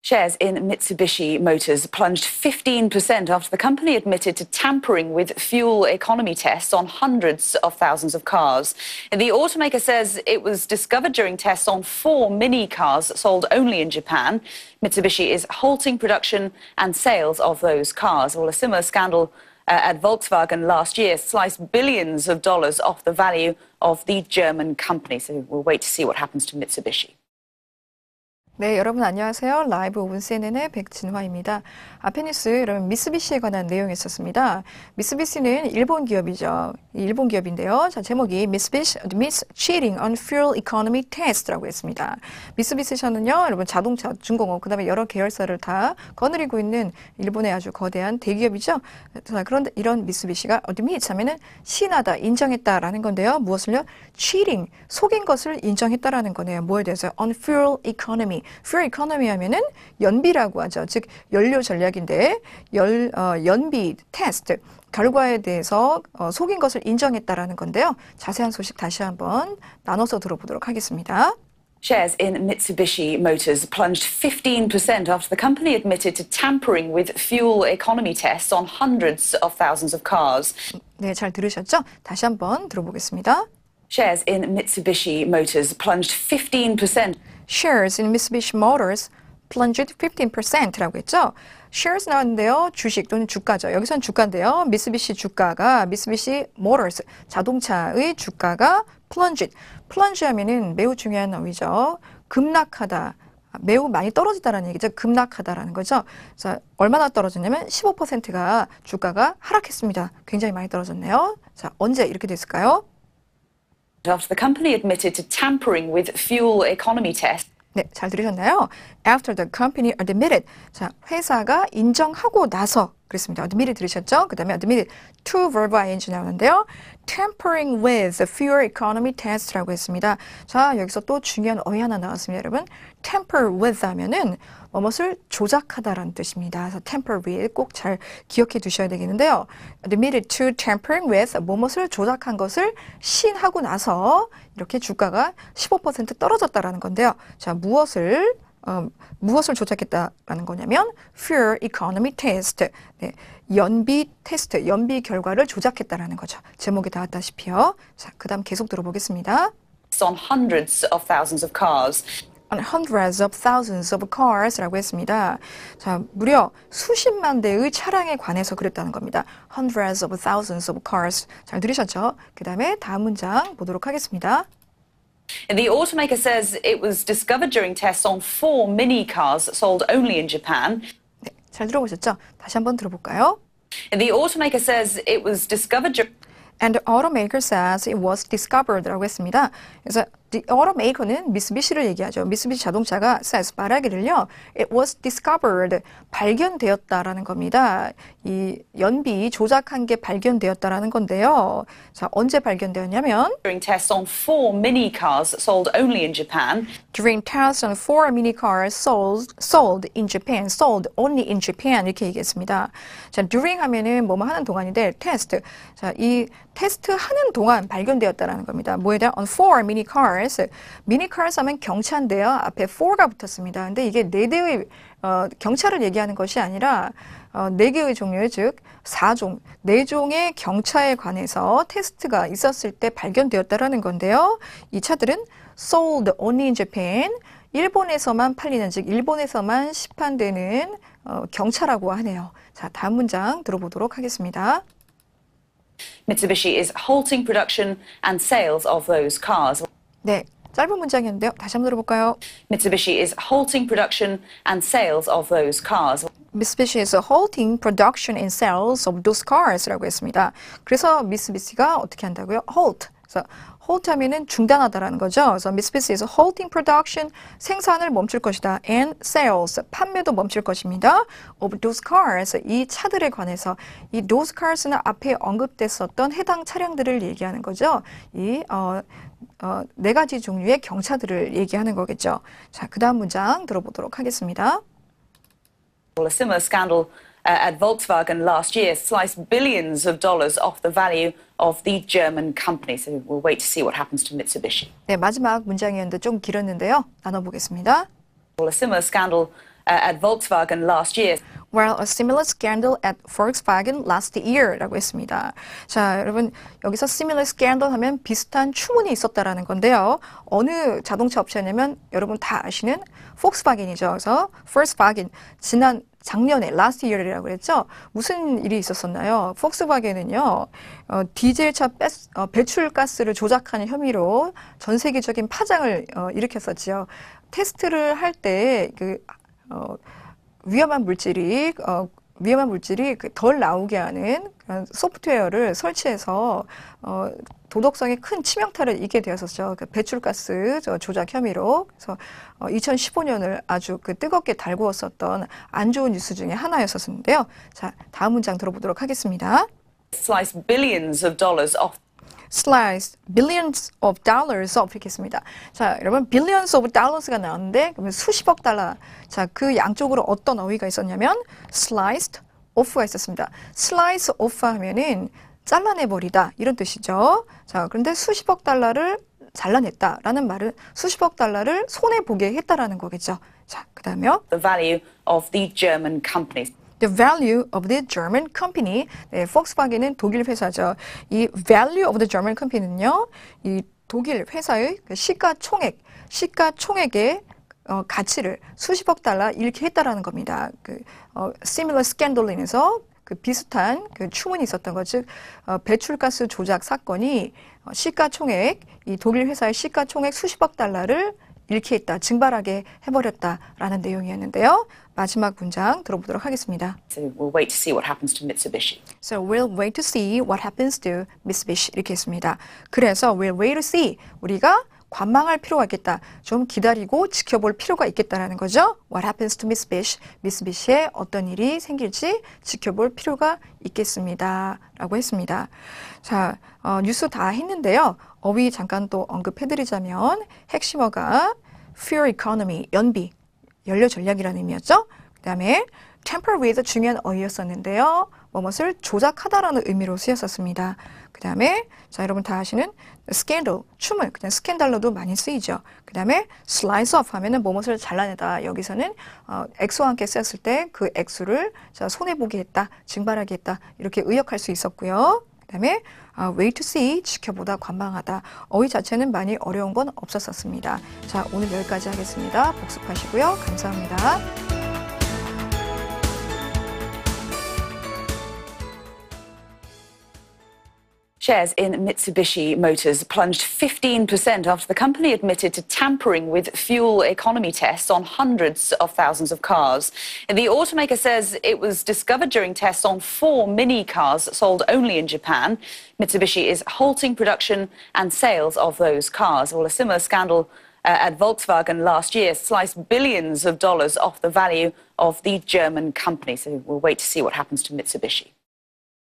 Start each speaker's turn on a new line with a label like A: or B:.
A: Shares in Mitsubishi Motors plunged 15% after the company admitted to tampering with fuel economy tests on hundreds of thousands of cars. The automaker says it was discovered during tests on 4 mini cars sold only in Japan. Mitsubishi is halting production and sales of those cars. Well, a similar scandal at Volkswagen last year sliced billions of dollars off the value of the German company. So we'll wait to see what happens to Mitsubishi.
B: 네, 여러분 안녕하세요. 라이브 오븐 CNN의 백진화입니다. 앞에 뉴스 여러분 미쓰비시에 관한 내용이 있었습니다. 미쓰비시는 일본 기업이죠. 일본 기업인데요. 자, 제목이 Mitsubishi admits cheating on fuel economy test라고 했습니다. 미쓰비시샤는요, 여러분 자동차, 중공업, 그다음에 여러 계열사를 다 거느리고 있는 일본의 아주 거대한 대기업이죠. 자, 그런데 이런 미쓰비시가 admit 하면은 시인하다, 인정했다라는 건데요. 무엇을요? cheating, 속인 것을 인정했다라는 거네요. 뭐에 대해서? on fuel economy. fuel economy 하면은 연비라고 하죠. 즉 연료 전략인데 연비 테스트 결과에 대해서 속인 것을 인정했다라는 건데요. 자세한 소식 다시 한번 나눠서 들어보도록 하겠습니다.
A: Shares in Mitsubishi Motors plunged 15% after the company admitted to tampering with fuel economy tests on hundreds of thousands of cars.
B: 네, 잘 들으셨죠? 다시 한번 들어보겠습니다.
A: Shares in Mitsubishi Motors plunged 15%.
B: Shares in Mitsubishi Motors plunged 15%라고 했죠. shares 나왔는데요. 주식 또는 주가죠. 여기선 주가인데요. 미쓰비시 주가가 Mitsubishi Motors 자동차의 주가가 plunged. plunge 하면은 매우 중요한 어휘죠. 급락하다. 매우 많이 떨어지다라는 얘기죠. 급락하다라는 거죠. 자, 얼마나 떨어졌냐면 15%가 주가가 하락했습니다. 굉장히 많이 떨어졌네요. 자, 언제 이렇게 됐을까요?
A: After the company admitted to tampering with fuel economy tests.
B: 네, 잘 들으셨나요? After the company admitted. 자, 회사가 인정하고 나서 그랬습니다. admitted 들으셨죠? 그 다음에 admitted to verb ing 나오는데요. tampering with the fuel economy test라고 했습니다. 자, 여기서 또 중요한 어휘 하나 나왔습니다, 여러분. tamper with 하면은 무엇을 조작하다라는 뜻입니다. 그래서 tamper with 꼭 잘 기억해 두셔야 되겠는데요. admitted to tampering with 무엇을 조작한 것을 시인하고 나서 이렇게 주가가 15% 떨어졌다라는 건데요. 자, 무엇을 조작했다라는 거냐면 fuel economy test. 네, 연비 테스트, 연비 결과를 조작했다라는 거죠. 제목에 나왔다시피요. 자, 그다음 계속 들어보겠습니다.
A: On hundreds of thousands of cars.
B: On hundreds of thousands of cars라고 했습니다. 자, 무려 수십만 대의 차량에 관해서 그랬다는 겁니다. Hundreds of thousands of cars. 잘 들으셨죠? 그다음에 다음 문장 보도록 하겠습니다.
A: The automaker says it was discovered during tests on 4 mini cars sold only in Japan.
B: 네, 잘 들어보셨죠? 다시 한번 들어볼까요?
A: The automaker says it was discovered
B: And the automaker says it was discovered라고 했습니다. 그래서 the automaker는 미쓰비시를 얘기하죠. 미쓰비시 자동차가 says 말하기를요. It was discovered. 발견되었다라는 겁니다. 이 연비 조작한 게 발견되었다라는 건데요. 자, 언제 발견되었냐면
A: during tests on 4 mini cars sold only in Japan.
B: During tests on 4 mini cars sold in Japan. Sold only in Japan 이렇게 얘기했습니다. 자, during 하면은 뭐뭐 하는 동안인데 테스트. 자, 이 테스트 하는 동안 발견되었다라는 겁니다. 뭐에 대한 on 4 mini cars. 미니 cars 하면 경차인데요. 앞에 4가 붙었습니다. 근데 이게 4대의 경차를 얘기하는 것이 아니라 4개의 종류의 즉 4종, 4종의 경차에 관해서 테스트가 있었을 때 발견되었다라는 건데요. 이 차들은 sold only in Japan. 일본에서만 팔리는 즉 일본에서만 시판되는 경차라고 하네요. 자, 다음 문장 들어보도록 하겠습니다.
A: Mitsubishi is halting production and sales of those cars.
B: 네, 짧은 문장이었는데요. 다시 한번 들어볼까요?
A: Mitsubishi is halting production and sales of those cars.
B: Mitsubishi is halting production and sales of those cars라고 했습니다. 그래서 미쓰비시가 어떻게 한다고요? halt. 그래서 halt 하면은 중단하다라는 거죠. 그래서 Mitsubishi is halting production, 생산을 멈출 것이다. and sales, 판매도 멈출 것입니다. of those cars, 이 차들에 관해서 이 those cars는 앞에 언급됐었던 해당 차량들을 얘기하는 거죠. 이 4가지 종류의 경차들을 얘기하는 거겠죠. 자, 그 다음 문장 들어보도록 하겠습니다.
A: A similar scandal at Volkswagen last year sliced billions of dollars off the value of the German company. So we'll wait to see what happens to Mitsubishi.
B: 네, 마지막 문장이었는데 좀 길었는데요. 나눠보겠습니다.
A: A similar scandal at Volkswagen last year.
B: Well, a similar scandal at Volkswagen last year라고 했습니다. 자, 여러분 여기서 similar scandal 하면 비슷한 추문이 있었다라는 건데요. 어느 자동차 업체냐면 여러분 다 아시는 폭스바겐이죠. 그래서 Volkswagen 작년에 last year이라고 그랬죠. 무슨 일이 있었었나요? 폭스바겐은요, 디젤차 배출가스를 조작하는 혐의로 전 세계적인 파장을 일으켰었지요. 테스트를 할 때 위험한 물질이 덜 나오게 하는 소프트웨어를 설치해서 도덕성에 큰 치명타를 입게 되었었죠. 배출가스 조작 혐의로. 그래서 2015년을 아주 뜨겁게 달구었었던 안 좋은 뉴스 중에 하나였었는데요. 자, 다음 문장 들어보도록 하겠습니다.
A: Slice billions of dollars off.
B: Slice billions of dollars off 이렇게 했습니다. 자, 여러분 billions of dollars가 나왔는데 그러면 수십억 달러. 자, 그 양쪽으로 어떤 어휘가 있었냐면 sliced off가 있었습니다. slice off 하면은 잘라내버리다 이런 뜻이죠. 자, 그런데 수십억 달러를 잘라냈다라는 말은 수십억 달러를 손해 보게 했다라는 거겠죠. 자, 그다음에요.
A: The value of the German companies.
B: The value of the German company. 네, 폭스바겐은 독일 회사죠. 이 value of the German company는요, 이 독일 회사의 시가총액의 가치를 수십억 달러 잃게 했다라는 겁니다. similar scandal 인해서 비슷한 추문이 있었던 것, 즉 배출가스 조작 사건이 이 독일 회사의 시가총액 수십억 달러를 잃게 했다, 증발하게 해버렸다라는 내용이었는데요. 마지막 문장 들어보도록 하겠습니다.
A: So we'll wait to see what happens to Mitsubishi.
B: So we'll wait to see what happens to Mitsubishi 이렇게 했습니다. 그래서 we'll wait to see, 우리가 관망할 필요가 있겠다. 좀 기다리고 지켜볼 필요가 있겠다라는 거죠. What happens to Mitsubishi? 미쓰비시에 어떤 일이 생길지 지켜볼 필요가 있겠습니다. 라고 했습니다. 자, 뉴스 다 했는데요. 어휘 잠깐 또 언급해드리자면 핵심어가 fuel economy, 연료 전략이라는 의미였죠. 그 다음에 tamper with 중요한 어휘였었는데요. 무엇을 조작하다라는 의미로 쓰였었습니다. 그 다음에 자, 여러분 다 아시는 scandal, 춤을 그냥 스캔들로도 많이 쓰이죠. 그 다음에 slice off 하면은 무엇을 잘라내다. 여기서는 액수와 함께 쓰였을 때 그 액수를 손해보게 했다, 증발하게 했다 이렇게 의역할 수 있었고요. 그 다음에 wait to see, 지켜보다, 관망하다. 어휘 자체는 많이 어려운 건 없었습니다. 자, 오늘 여기까지 하겠습니다. 복습하시고요. 감사합니다.
A: Shares in Mitsubishi Motors plunged 15% after the company admitted to tampering with fuel economy tests on hundreds of thousands of cars. The automaker says it was discovered during tests on 4 Mini cars sold only in Japan. Mitsubishi is halting production and sales of those cars. Well, a similar scandal at Volkswagen last year sliced billions of dollars off the value of the German company. So we'll wait to see what happens to Mitsubishi.